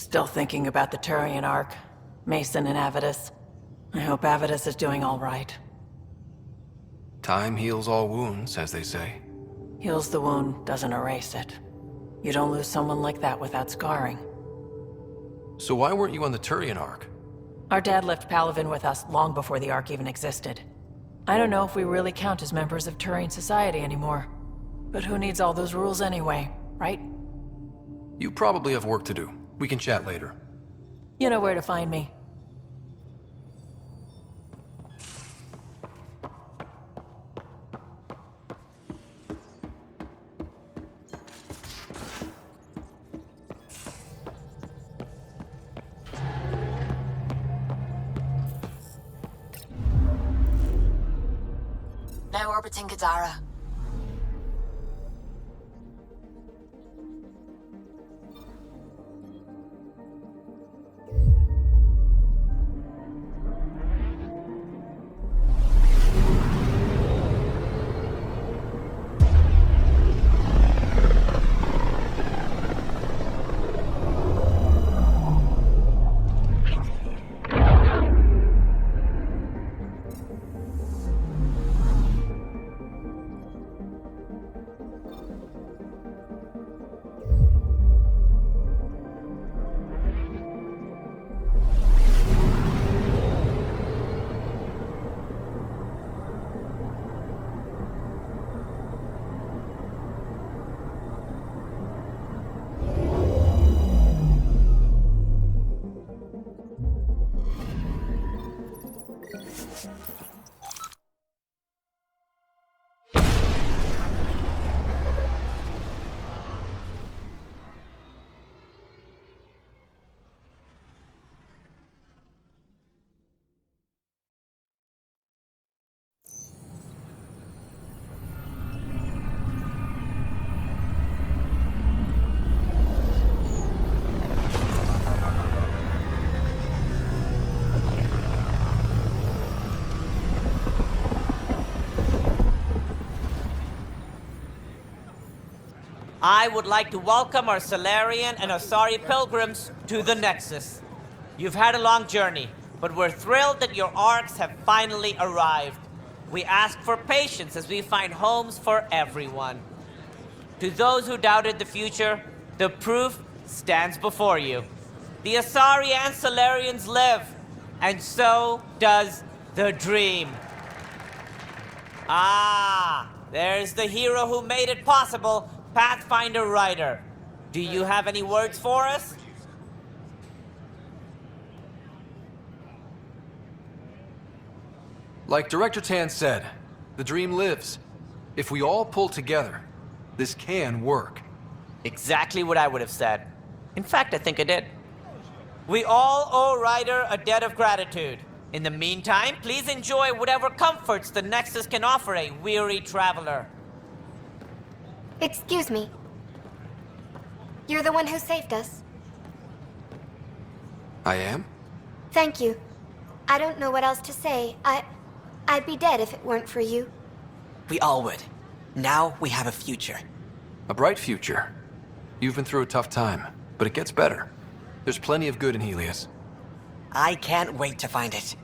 Still thinking about the Turian Ark, Mason and Avidus. I hope Avidus is doing all right. Time heals all wounds, as they say. Heals the wound, doesn't erase it. You don't lose someone like that without scarring. So why weren't you on the Turian Ark? Our dad left Palavin with us long before the Ark even existed. I don't know if we really count as members of Turian society anymore. But who needs all those rules anyway, right? You probably have work to do. We can chat later. You know where to find me. Now orbiting Gadara. I would like to welcome our Salarian and Asari pilgrims to the Nexus. You've had a long journey, but we're thrilled that your arcs have finally arrived. We ask for patience as we find homes for everyone. To those who doubted the future, the proof stands before you. The Asari and Salarians live, and so does the dream. Ah, there's the hero who made it possible, Pathfinder Ryder. Do you have any words for us? Like Director Tan said, the dream lives. If we all pull together, this can work. Exactly what I would have said. In fact, I think I did. We all owe Ryder a debt of gratitude. In the meantime, please enjoy whatever comforts the Nexus can offer a weary traveler. Excuse me. You're the one who saved us. I am? Thank you. I don't know what else to say. I'd be dead if it weren't for you. We all would. Now we have a future. A bright future. You've been through a tough time, but it gets better. There's plenty of good in Helios. I can't wait to find it.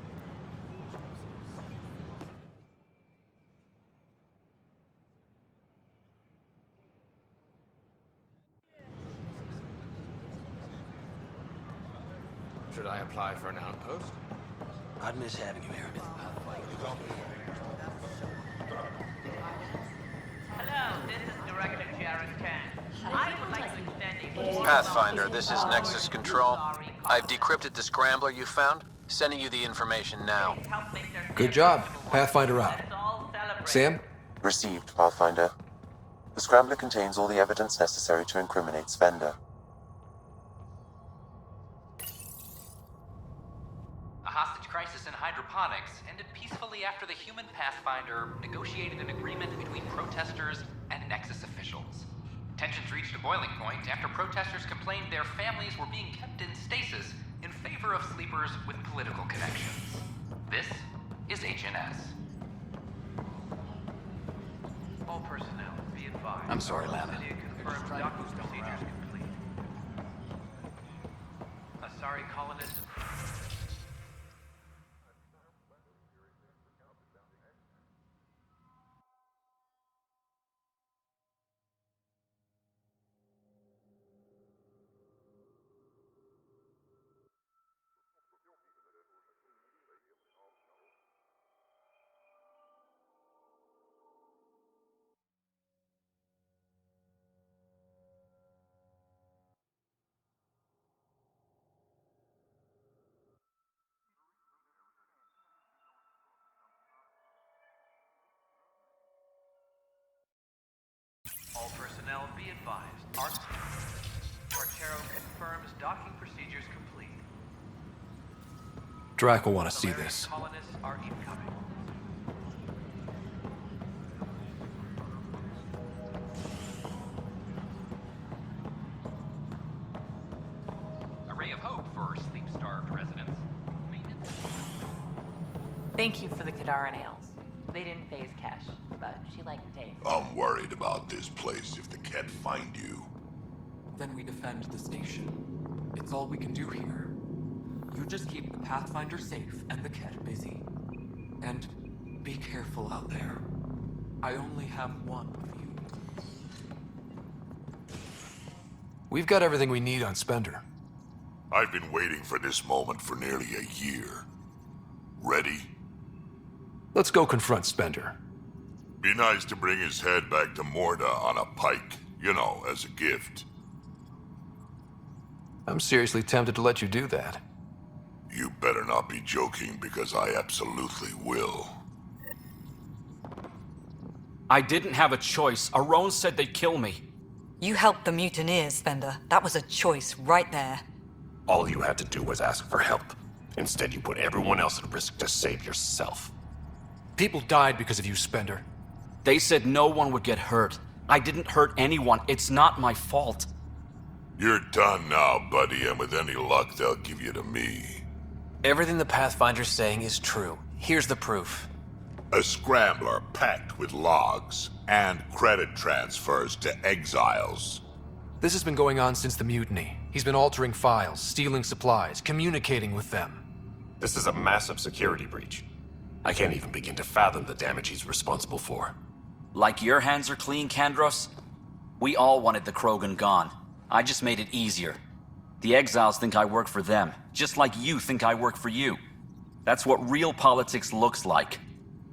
Should I apply for an outpost? I'd miss having you here. Hello, this is Director Jared Khan. I would like to extend a Pathfinder, this is Nexus Control. I've decrypted the scrambler you found. Sending you the information now. Good job. Pathfinder out. Sam? Received, Pathfinder. The scrambler contains all the evidence necessary to incriminate Spender. A hostage crisis in hydroponics ended peacefully after the human Pathfinder negotiated an agreement between protesters and Nexus officials. Tensions reached a boiling point after protesters complained their families were being kept in stasis in favor of sleepers with political connections. This is HNS. All personnel, be advised. I'm sorry, Lana. Confirmed docking procedures complete. Asari colonists. All personnel be advised. Archero confirms docking procedures complete. Drac will want to see this. Colonists are incoming. A ray of hope for sleep-starved residents. Maintenance. Thank you for the Kadara nails. They didn't phase Cash, but she liked the taste. I'm worried about this place if they can't find you. Then we defend the station. It's all we can do here. You just keep the Pathfinder safe and the Ket busy. And be careful out there. I only have one of you. We've got everything we need on Spender. I've been waiting for this moment for nearly a year. Ready? Let's go confront Spender. Be nice to bring his head back to Morda on a pike, you know, as a gift. I'm seriously tempted to let you do that. You better not be joking, because I absolutely will. I didn't have a choice. Aron said they'd kill me. You helped the mutineers, Spender. That was a choice right there. All you had to do was ask for help. Instead, you put everyone else at risk to save yourself. People died because of you, Spender. They said no one would get hurt. I didn't hurt anyone. It's not my fault. You're done now, buddy, and with any luck, they'll give you to me. Everything the Pathfinder's saying is true. Here's the proof. A scrambler packed with logs and credit transfers to exiles. This has been going on since the mutiny. He's been altering files, stealing supplies, communicating with them. This is a massive security breach. I can't even begin to fathom the damage he's responsible for. Like your hands are clean, Kandros? We all wanted the Krogan gone. I just made it easier. The exiles think I work for them, just like you think I work for you. That's what real politics looks like.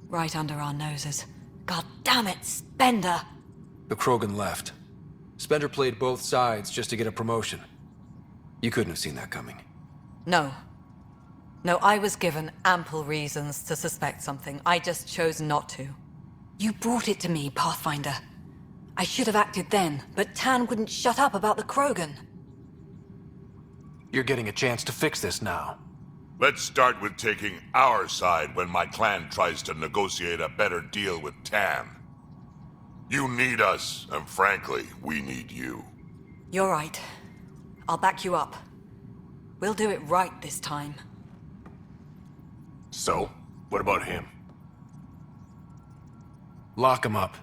Right under our noses. God damn it, Spender! The Krogan left. Spender played both sides just to get a promotion. You couldn't have seen that coming. No. No, I was given ample reasons to suspect something. I just chose not to. You brought it to me, Pathfinder. I should have acted then, but Tan wouldn't shut up about the Krogan. You're getting a chance to fix this now. Let's start with taking our side when my clan tries to negotiate a better deal with Tan. You need us, and frankly, we need you. You're right. I'll back you up. We'll do it right this time. So, what about him? Lock him up.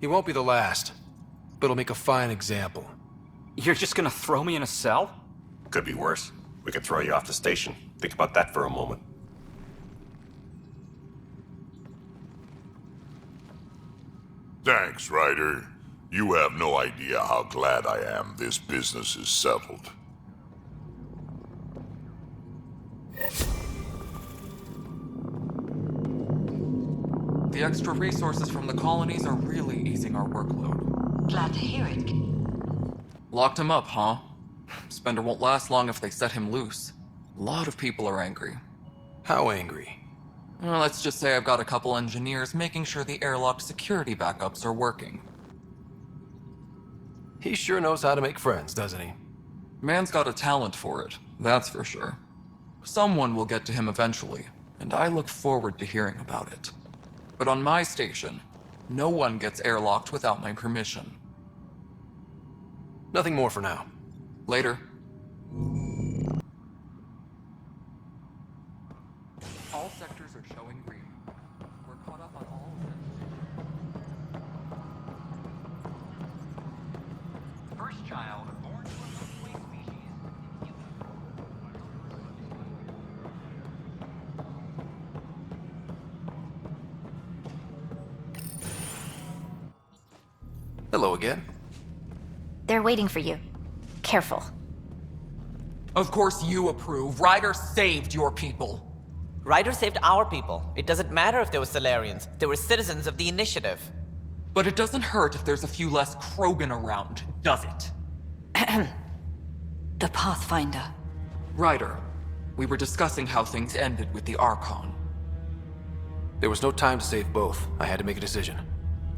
He won't be the last, but he'll make a fine example. You're just gonna throw me in a cell? Could be worse. We could throw you off the station. Think about that for a moment. Thanks, Ryder. You have no idea how glad I am this business is settled. The extra resources from the colonies are really easing our workload. Glad to hear it. Locked him up, huh? Spender won't last long if they set him loose. A lot of people are angry. How angry? Well, let's just say I've got a couple engineers making sure the airlock security backups are working. He sure knows how to make friends, doesn't he? Man's got a talent for it, that's for sure. Someone will get to him eventually, and I look forward to hearing about it. But on my station, no one gets airlocked without my permission. Nothing more for now. Later. All sectors are showing green. We're caught up on all First child born to a species in Cuba. Hello again. They're waiting for you. Careful. Of course you approve. Ryder saved your people. Ryder saved our people. It doesn't matter if they were Solarians. They were citizens of the Initiative. But it doesn't hurt if there's a few less Krogan around, does it? The Pathfinder. Ryder, we were discussing how things ended with the Archon. There was no time to save both. I had to make a decision.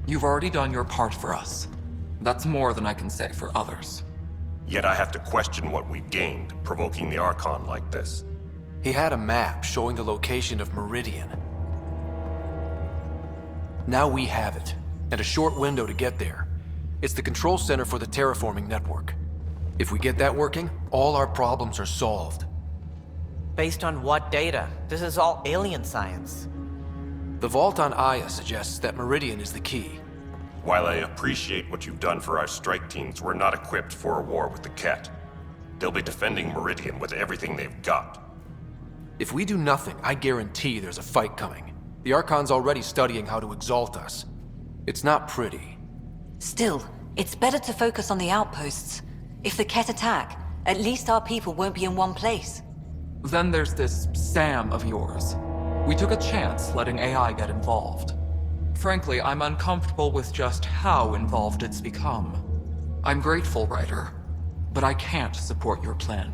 You've already done your part for us. That's more than I can say for others. Yet I have to question what we've gained, provoking the Archon like this. He had a map showing the location of Meridian. Now we have it, and a short window to get there. It's the control center for the terraforming network. If we get that working, all our problems are solved. Based on what data? This is all alien science. The vault on Aya suggests that Meridian is the key. While I appreciate what you've done for our strike teams, we're not equipped for a war with the Ket. They'll be defending Meridian with everything they've got. If we do nothing, I guarantee there's a fight coming. The Archon's already studying how to exalt us. It's not pretty. Still, it's better to focus on the outposts. If the Ket attack, at least our people won't be in one place. Then there's this Sam of yours. We took a chance letting AI get involved. Frankly, I'm uncomfortable with just how involved it's become. I'm grateful, Ryder, but I can't support your plan.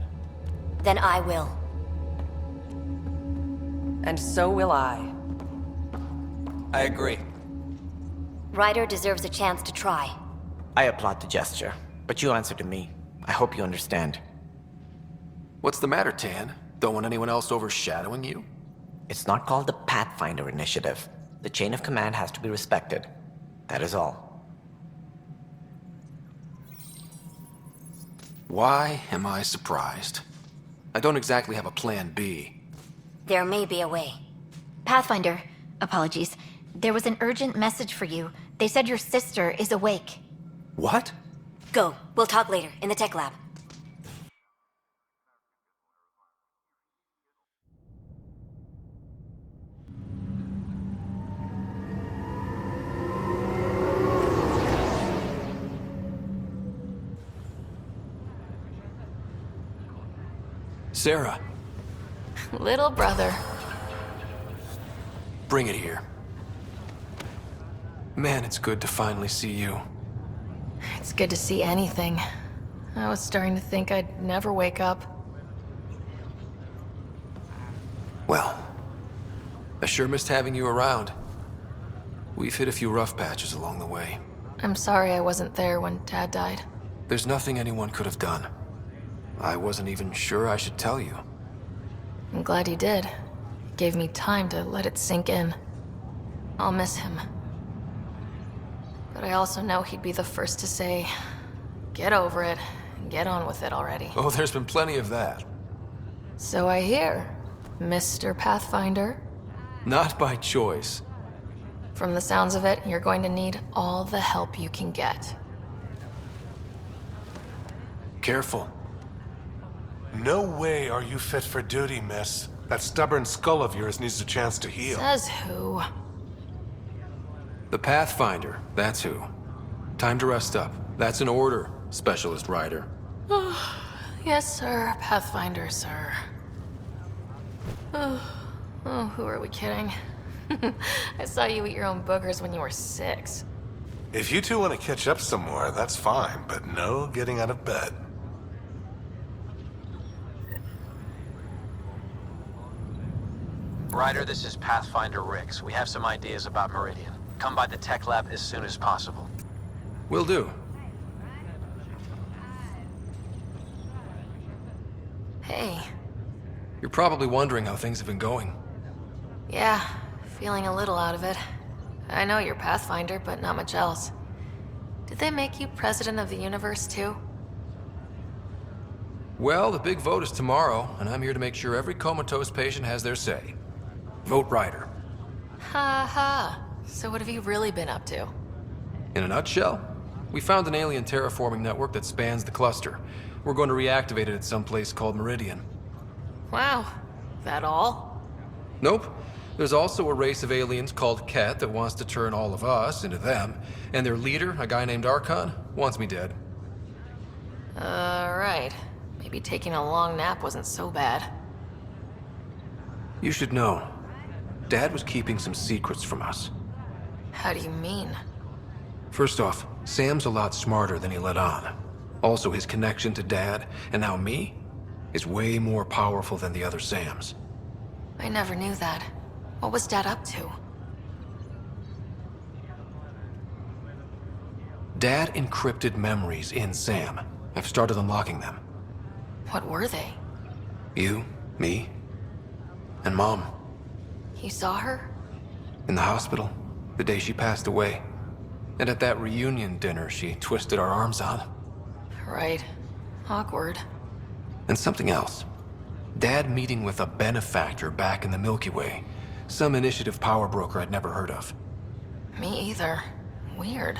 Then I will. And so will I. I agree. Ryder deserves a chance to try. I applaud the gesture, but you answer to me. I hope you understand. What's the matter, Tan? Don't want anyone else overshadowing you? It's not called the Pathfinder Initiative. The chain of command has to be respected. That is all. Why am I surprised? I don't exactly have a plan B. There may be a way. Pathfinder, apologies. There was an urgent message for you. They said your sister is awake. What? Go. We'll talk later, in the tech lab. Sarah. Little brother. Bring it here. Man, it's good to finally see you. It's good to see anything. I was starting to think I'd never wake up. Well, I sure missed having you around. We've hit a few rough patches along the way. I'm sorry I wasn't there when Dad died. There's nothing anyone could have done. I wasn't even sure I should tell you. I'm glad you did. It gave me time to let it sink in. I'll miss him. But I also know he'd be the first to say, get over it, and get on with it already. Oh, there's been plenty of that. So I hear, Mr. Pathfinder. Not by choice. From the sounds of it, you're going to need all the help you can get. Careful. No way are you fit for duty, miss. That stubborn skull of yours needs a chance to heal. Says who? The Pathfinder, that's who. Time to rest up. That's an order, Specialist Ryder. Yes, sir. Pathfinder, sir. Oh, who are we kidding? I saw you eat your own boogers when you were 6. If you two want to catch up some more, that's fine, but no getting out of bed. Ryder, this is Pathfinder Rix. We have some ideas about Meridian. Come by the tech lab as soon as possible. Will do. Hey. You're probably wondering how things have been going. Yeah, feeling a little out of it. I know you're Pathfinder, but not much else. Did they make you president of the universe, too? Well, the big vote is tomorrow, and I'm here to make sure every comatose patient has their say. Vote Ryder. Ha ha. So what have you really been up to? In a nutshell, we found an alien terraforming network that spans the cluster. We're going to reactivate it at some place called Meridian. Wow. That all? Nope. There's also a race of aliens called Ket that wants to turn all of us into them, and their leader, a guy named Archon, wants me dead. Right. Maybe taking a long nap wasn't so bad. You should know, Dad was keeping some secrets from us. How do you mean? First off, Sam's a lot smarter than he let on. Also, his connection to Dad, and now me, is way more powerful than the other Sams. I never knew that. What was Dad up to? Dad encrypted memories in Sam. I've started unlocking them. What were they? You, me, and Mom. You saw her? In the hospital, the day she passed away. And at that reunion dinner she twisted our arms on. Right. Awkward. And something else. Dad meeting with a benefactor back in the Milky Way. Some initiative power broker I'd never heard of. Me either. Weird.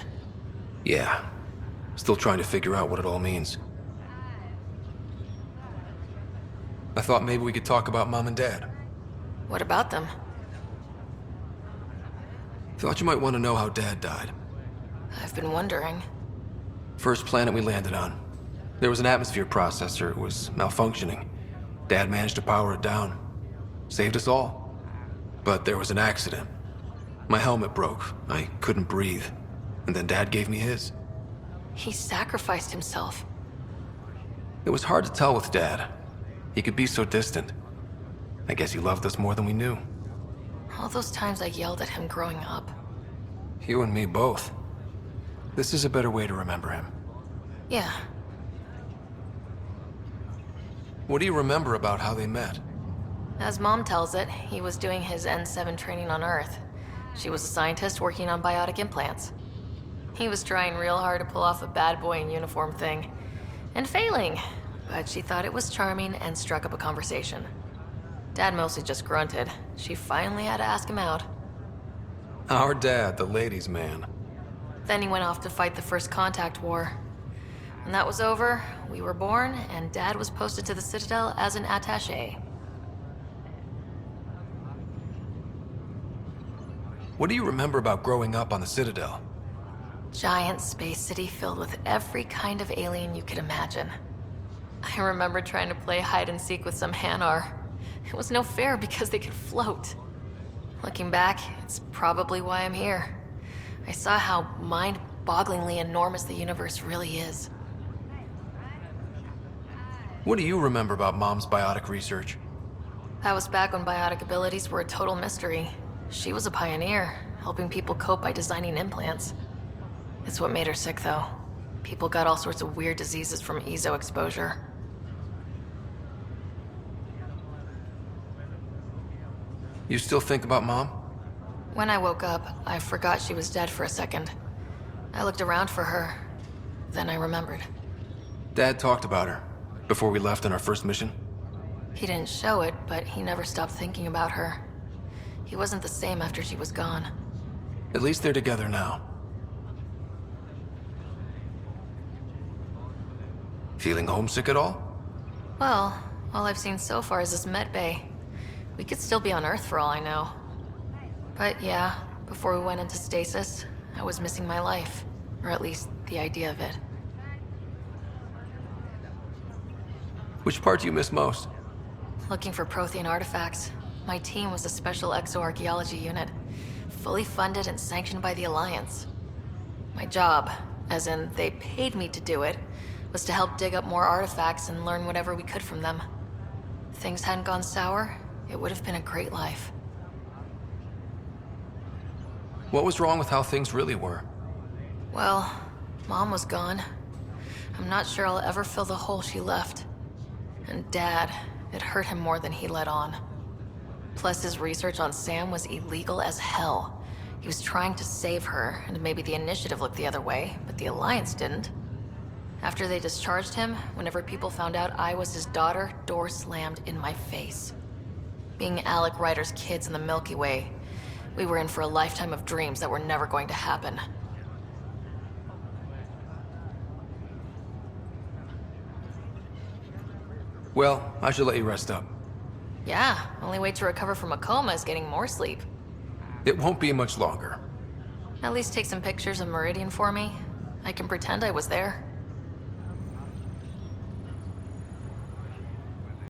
Yeah. Still trying to figure out what it all means. I thought maybe we could talk about Mom and Dad. What about them? Thought you might want to know how Dad died. I've been wondering. First planet we landed on. There was an atmosphere processor. It was malfunctioning. Dad managed to power it down. Saved us all. But there was an accident. My helmet broke. I couldn't breathe. And then Dad gave me his. He sacrificed himself. It was hard to tell with Dad. He could be so distant. I guess he loved us more than we knew. All those times I yelled at him growing up. You and me both. This is a better way to remember him. Yeah. What do you remember about how they met? As Mom tells it, he was doing his N7 training on Earth. She was a scientist working on biotic implants. He was trying real hard to pull off a bad boy in uniform thing. And failing. But she thought it was charming and struck up a conversation. Dad mostly just grunted. She finally had to ask him out. Our dad, the ladies' man. Then he went off to fight the First Contact War. When that was over, we were born, and Dad was posted to the Citadel as an attaché. What do you remember about growing up on the Citadel? Giant space city filled with every kind of alien you could imagine. I remember trying to play hide and seek with some Hanar. It was no fair because they could float. Looking back, it's probably why I'm here. I saw how mind-bogglingly enormous the universe really is. What do you remember about Mom's biotic research? That was back when biotic abilities were a total mystery. She was a pioneer, helping people cope by designing implants. It's what made her sick, though. People got all sorts of weird diseases from EZO exposure. You still think about Mom? When I woke up, I forgot she was dead for a second. I looked around for her. Then I remembered. Dad talked about her before we left on our first mission. He didn't show it, but he never stopped thinking about her. He wasn't the same after she was gone. At least they're together now. Feeling homesick at all? Well, all I've seen so far is this med bay. We could still be on Earth for all I know. But yeah, before we went into stasis, I was missing my life. Or at least the idea of it. Which part do you miss most? Looking for Prothean artifacts. My team was a special exoarchaeology unit. Fully funded and sanctioned by the Alliance. My job, as in they paid me to do it, was to help dig up more artifacts and learn whatever we could from them. If things hadn't gone sour, it would have been a great life. What was wrong with how things really were? Well, Mom was gone. I'm not sure I'll ever fill the hole she left. And Dad, it hurt him more than he let on. Plus, his research on Sam was illegal as hell. He was trying to save her, and maybe the Initiative looked the other way, but the Alliance didn't. After they discharged him, whenever people found out I was his daughter, doors slammed in my face. Being Alec Ryder's kids in the Milky Way, we were in for a lifetime of dreams that were never going to happen. Well, I should let you rest up. Yeah, only way to recover from a coma is getting more sleep. It won't be much longer. At least take some pictures of Meridian for me. I can pretend I was there.